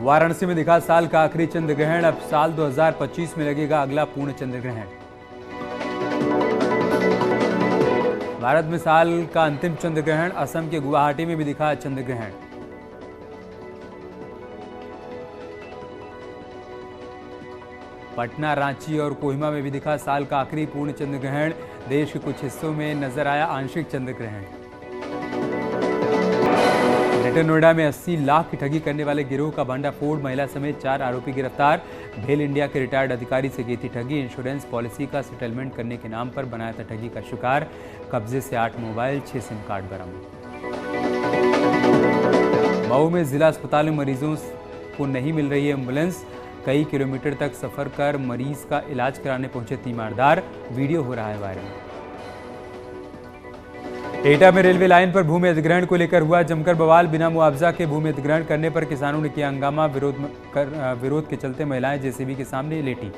वाराणसी में दिखा साल का आखिरी चंद्र ग्रहण। अब साल 2025 में लगेगा अगला पूर्ण चंद्र ग्रहण। भारत में साल का अंतिम चंद्र ग्रहण। असम के गुवाहाटी में भी दिखा चंद्र ग्रहण। पटना, रांची और कोहिमा में भी दिखा साल का आखिरी पूर्ण चंद्र ग्रहण। देश के कुछ हिस्सों में नजर आया आंशिक चंद्र ग्रहण। ग्रेटर नोएडा में 80 लाख की ठगी करने वाले गिरोह का भंडाफोड़। महिला समेत 4 आरोपी गिरफ्तार। भेल इंडिया के रिटायर्ड अधिकारी से की थी ठगी। इंश्योरेंस पॉलिसी का सेटलमेंट करने के नाम पर बनाया था ठगी का शिकार। कब्जे से 8 मोबाइल, 6 सिम कार्ड बरामद। मऊ में जिला अस्पताल में मरीजों को नहीं मिल रही है एम्बुलेंस। कई किलोमीटर तक सफर कर मरीज का इलाज कराने पहुंचे तीमारदार। वीडियो हो रहा है वायरल। एटा में रेलवे लाइन पर भूमि अधिग्रहण को लेकर हुआ जमकर बवाल। बिना मुआवजा के भूमि अधिग्रहण करने पर किसानों ने किया हंगामा। विरोध के चलते महिलाएं जेसीबी के सामने लेटी।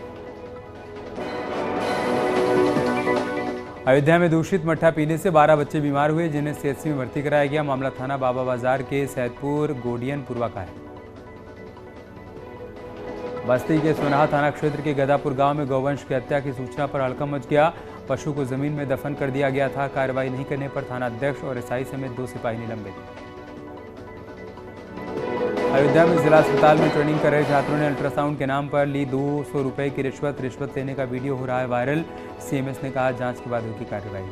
अयोध्या में दूषित मट्ठा पीने से 12 बच्चे बीमार हुए, जिन्हें सीएचसी में भर्ती कराया गया। मामला थाना बाबा बाजार के सैदपुर गोडियन पुरवा का है। बस्ती के सोनाहा थाना क्षेत्र के गदापुर गांव में गौवंश की हत्या की सूचना पर हड़कंप मच गया। पशु को जमीन में दफन कर दिया गया था। कार्रवाई नहीं करने पर थाना अध्यक्ष और एसआई समेत 2 सिपाही निलंबित। अयोध्या में जिला अस्पताल में ट्रेनिंग कर रहे छात्रों ने अल्ट्रासाउंड के नाम पर ली 200 रुपए की रिश्वत लेने का वीडियो हो रहा है वायरल। सीएमएस ने कहा जांच के बाद होगी कार्रवाई।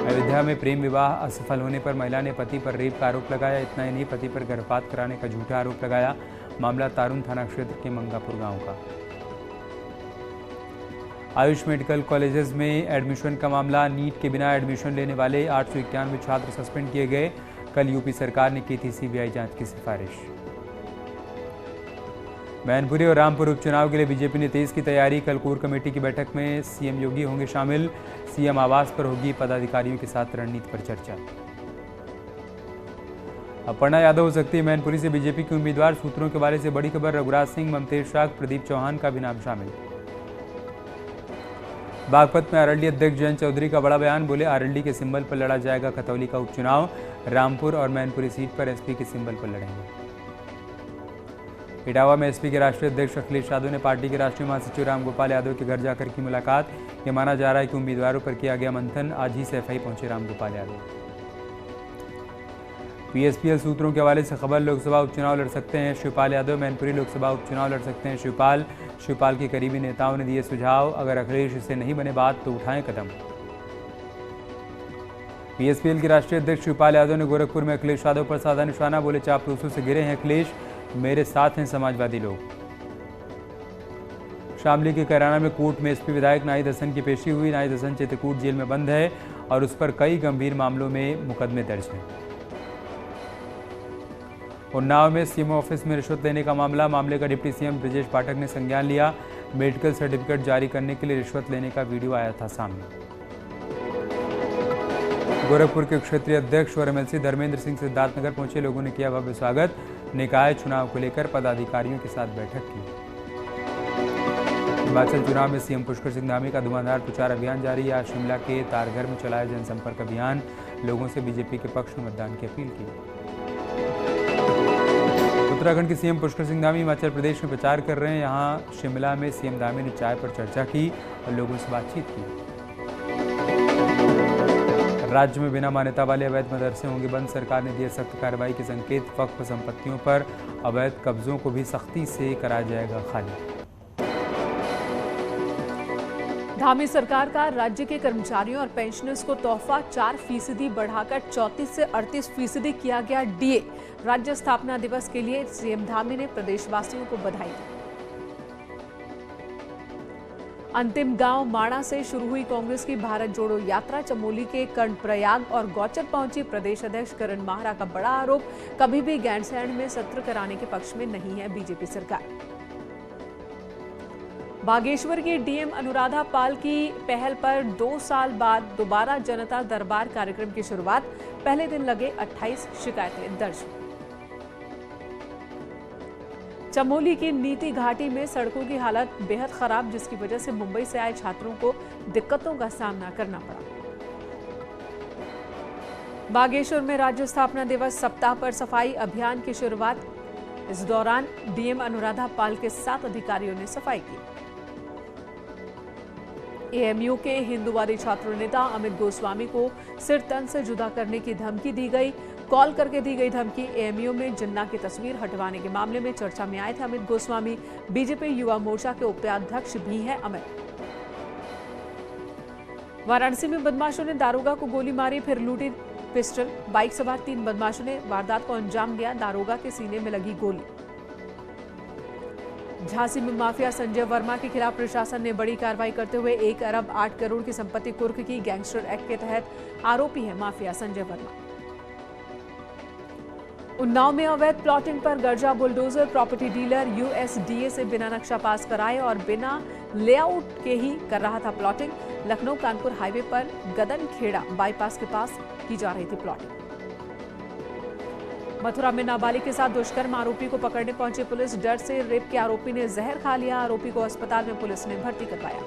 अयोध्या में प्रेम विवाह असफल होने पर महिला ने पति पर रेप का आरोप लगाया। इतना ही नहीं, पति पर गर्भपात कराने का झूठा आरोप लगाया। मामला तारुण थाना क्षेत्र के मंगापुर गांव का। आयुष मेडिकल कॉलेजेस में एडमिशन का मामला। नीट के बिना एडमिशन लेने वाले 891 छात्र सस्पेंड किए गए। कल यूपी सरकार ने की थी सीबीआई जांच की सिफारिश। मैनपुरी और रामपुर उपचुनाव के लिए बीजेपी ने तेज की तैयारी। कल कोर कमेटी की बैठक में सीएम योगी होंगे शामिल। सीएम आवास पर होगी पदाधिकारियों के साथ रणनीति पर चर्चा। अपर्णा यादव हो सकती है मैनपुरी से बीजेपी की उम्मीदवार। सूत्रों के बारे से बड़ी खबर। रघुराज सिंह, ममतेज शाह, प्रदीप चौहान का भी नाम शामिल। बागपत में आरएलडी अध्यक्ष जयंत चौधरी का बड़ा बयान। बोले आरएलडी के सिंबल पर लड़ा जाएगा खतौली का उपचुनाव। रामपुर और मैनपुरी सीट पर एसपी के सिंबल पर लड़ेंगे। इटावा में एसपी के राष्ट्रीय अध्यक्ष अखिलेश यादव ने पार्टी के राष्ट्रीय महासचिव रामगोपाल यादव के घर जाकर की मुलाकात। ये माना जा रहा है कि उम्मीदवारों पर किया गया मंथन। आज ही से एफआई पहुंचे रामगोपाल यादव। पीएसपीएल सूत्रों के हवाले से खबर। लोकसभा उपचुनाव लड़ सकते हैं शिवपाल यादव। मैनपुरी लोकसभा उपचुनाव लड़ सकते हैं शिवपाल के करीबी नेताओं ने दिए सुझाव। अगर अखिलेश से नहीं बने बात तो उठाएं कदम। पीएसपीएल के राष्ट्रीय अध्यक्ष शिवपाल यादव ने गोरखपुर में अखिलेश यादव पर साधा निशाना। बोले चापलूसों से गिरे हैं अखिलेश, मेरे साथ हैं समाजवादी लोग। शामली के कैराना में कोर्ट में एसपी विधायक नाहिद हसन की पेशी हुई। नाहिद हसन चित्रकूट जेल में बंद है और उस पर कई गंभीर मामलों में मुकदमे दर्ज हैं। उन्नाव में सीएमओ ऑफिस में रिश्वत लेने का मामले का डिप्टी सीएम ब्रजेश पाठक ने संज्ञान लिया। मेडिकल सर्टिफिकेट जारी करने के लिए रिश्वत लेने का वीडियो आया था सामने। गोरखपुर के क्षेत्रीय अध्यक्ष और एमएलसी धर्मेंद्र सिंह सिद्धार्थनगर पहुंचे। लोगों ने किया भव्य स्वागत। निकाय चुनाव को लेकर पदाधिकारियों के साथ बैठक की। हिमाचल चुनाव में सीएम पुष्कर सिंह धामी का धुआंधार प्रचार अभियान जारी। आज शिमला के तारघर में चलाया जनसंपर्क अभियान। लोगों से बीजेपी के पक्ष में मतदान की अपील की। उत्तराखंड के सीएम पुष्कर सिंह धामी हिमाचल प्रदेश में प्रचार कर रहे हैं। यहां शिमला में सीएम धामी ने चाय पर चर्चा की और लोगों से बातचीत की। राज्य में बिना मान्यता वाले अवैध मदरसे होंगे बंद। सरकार ने दिए सख्त कार्रवाई के संकेत। वक्फ संपत्तियों पर अवैध कब्जों को भी सख्ती से कराया जाएगा खाली। धामी सरकार का राज्य के कर्मचारियों और पेंशनर्स को तोहफा 4% बढ़ाकर 34 से 38% किया गया डीए। राज्य स्थापना दिवस के लिए सीएम धामी ने प्रदेशवासियों को बधाई दी। अंतिम गांव माणा से शुरू हुई कांग्रेस की भारत जोड़ो यात्रा। चमोली के कर्णप्रयाग और गौचर पहुंची प्रदेश अध्यक्ष करण माहरा का बड़ा आरोप। कभी भी गैंडसैंड में सत्र कराने के पक्ष में नहीं है बीजेपी सरकार। बागेश्वर की डीएम अनुराधा पाल की पहल पर 2 साल बाद दोबारा जनता दरबार कार्यक्रम की शुरुआत। पहले दिन लगे 28 शिकायतें दर्ज। चमोली की नीति घाटी में सड़कों की हालत बेहद खराब, जिसकी वजह से मुंबई से आए छात्रों को दिक्कतों का सामना करना पड़ा। बागेश्वर में राज्य स्थापना दिवस सप्ताह पर सफाई अभियान की शुरुआत। इस दौरान डीएम अनुराधा पाल के 7 अधिकारियों ने सफाई की। एएमयू के हिंदूवादी छात्र नेता अमित गोस्वामी को सिर तन से जुदा करने की धमकी दी गई। कॉल करके दी गई धमकी। एएमयू में जिन्ना की तस्वीर हटवाने के मामले में चर्चा में आए थे अमित गोस्वामी। बीजेपी युवा मोर्चा के उपाध्यक्ष भी हैं अमित। वाराणसी में बदमाशों ने दारोगा को गोली मारी, फिर लूटी पिस्टल। बाइक सवार 3 बदमाशों ने वारदात को अंजाम दिया। दारोगा के सीने में लगी गोली। झांसी में माफिया संजय वर्मा के खिलाफ प्रशासन ने बड़ी कार्रवाई करते हुए 1 अरब 8 करोड़ की संपत्ति कुर्क की। गैंगस्टर एक्ट के तहत आरोपी है माफिया संजय वर्मा। उन्नाव में अवैध प्लॉटिंग पर गर्जा बुलडोजर। प्रॉपर्टी डीलर यूएसडीए से बिना नक्शा पास कराए और बिना लेआउट के ही कर रहा था प्लॉटिंग। लखनऊ कानपुर हाईवे पर गदन खेड़ा बाईपास के पास की जा रही थी प्लॉटिंग। मथुरा में नाबालिग के साथ दुष्कर्म आरोपी को पकड़ने पहुंची पुलिस। डर से रेप के आरोपी ने जहर खा लिया। आरोपी को अस्पताल में पुलिस ने भर्ती करवाया।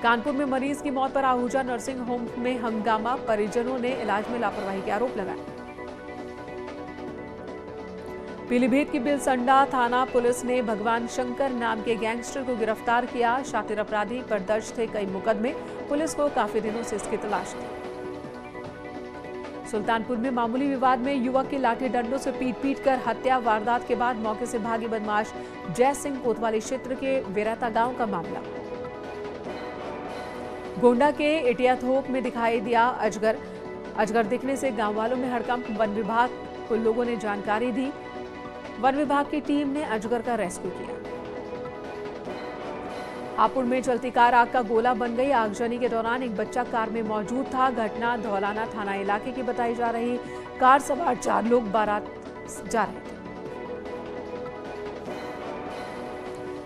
कानपुर में मरीज की मौत पर आहूजा नर्सिंग होम में हंगामा। परिजनों ने इलाज में लापरवाही के आरोप लगाए। पीलीभीत की बिलसंडा थाना पुलिस ने भगवान शंकर नाम के गैंगस्टर को गिरफ्तार किया। शातिर अपराधी पर दर्ज थे कई मुकदमे। पुलिस को काफी दिनों से इसकी तलाश थी। सुल्तानपुर में मामूली विवाद में युवक की लाठी डंडों से पीट कर हत्या। वारदात के बाद मौके से भागे बदमाश जय सिंह कोतवाली क्षेत्र के वेराता गांव का मामला। गोंडा के इटियाथोक में दिखाई दिया अजगर। अजगर दिखने से गांव वालों में हड़कंप। वन विभाग को लोगों ने जानकारी दी। वन विभाग की टीम ने अजगर का रेस्क्यू किया। हापुड़ में चलती कार आग का गोला बन गई। आगजनी के दौरान एक बच्चा कार में मौजूद था। घटना धौलाना थाना इलाके की बताई जा रही। कार सवार 4 लोग बारात जा रहे थे।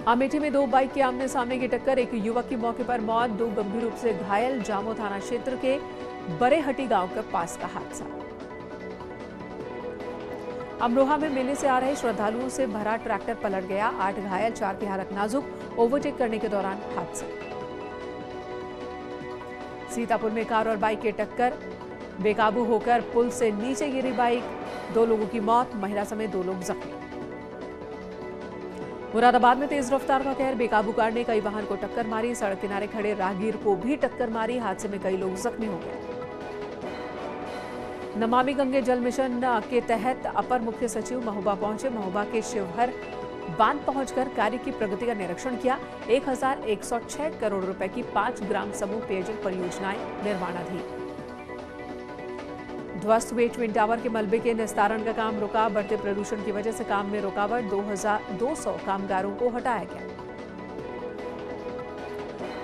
अमेठी में 2 बाइक की आमने सामने की टक्कर। एक युवक की मौके पर मौत, 2 गंभीर रूप से घायल। जामो थाना क्षेत्र के बरेहटी गांव के पास का हादसा। अमरोहा में मेले से आ रहे श्रद्धालुओं से भरा ट्रैक्टर पलट गया। 8 घायल, 4 की हालत नाजुक। ओवरटेक करने के दौरान हादसा। सीतापुर में कार और बाइक की टक्कर। बेकाबू होकर पुल से नीचे गिरी बाइक। 2 लोगों की मौत, महिला समेत 2 लोग जख्मी। मुरादाबाद में तेज रफ्तार का कहर। बेकाबू कार ने कई वाहन को टक्कर मारी। सड़क किनारे खड़े राहगीर को भी टक्कर मारी। हादसे में कई लोग जख्मी हो गए। नमामि गंगे जल मिशन के तहत अपर मुख्य सचिव महोबा पहुंचे। महोबा के शिवहर बांध पहुंचकर कार्य की प्रगति का निरीक्षण किया। 1106 करोड़ रुपए की 5 ग्राम समूह पेयजल परियोजनाएं निर्माणाधीन। ध्वस्त हुए ट्विन टावर के मलबे के निस्तारण का काम रुका। बढ़ते प्रदूषण की वजह से काम में रुकावट। 2200 कामगारों को हटाया गया।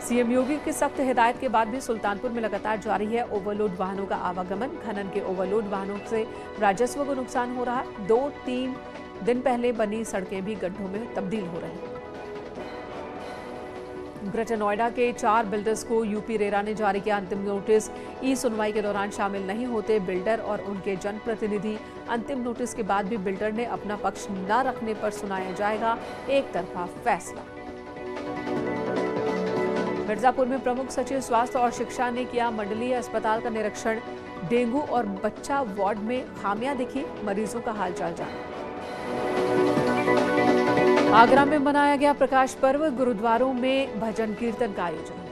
सीएम योगी की सख्त हिदायत के बाद भी सुल्तानपुर में लगातार जारी है ओवरलोड वाहनों का आवागमन। खनन के ओवरलोड वाहनों से राजस्व को नुकसान हो रहा। 2-3 दिन पहले बनी सड़कें भी गड्ढों में तब्दील हो रही। ग्रेटर नोएडा के 4 बिल्डर्स को यूपी रेरा ने जारी किया अंतिम नोटिस। ई सुनवाई के दौरान शामिल नहीं होते बिल्डर और उनके जनप्रतिनिधि। अंतिम नोटिस के बाद भी बिल्डर ने अपना पक्ष न रखने पर सुनाया जाएगा एक तरफा फैसला। मिर्जापुर में प्रमुख सचिव स्वास्थ्य और शिक्षा ने किया मंडलीय अस्पताल का निरीक्षण। डेंगू और बच्चा वार्ड में खामियां दिखी। मरीजों का हालचाल जाना। आगरा में मनाया गया प्रकाश पर्व। गुरुद्वारों में भजन कीर्तन का आयोजन।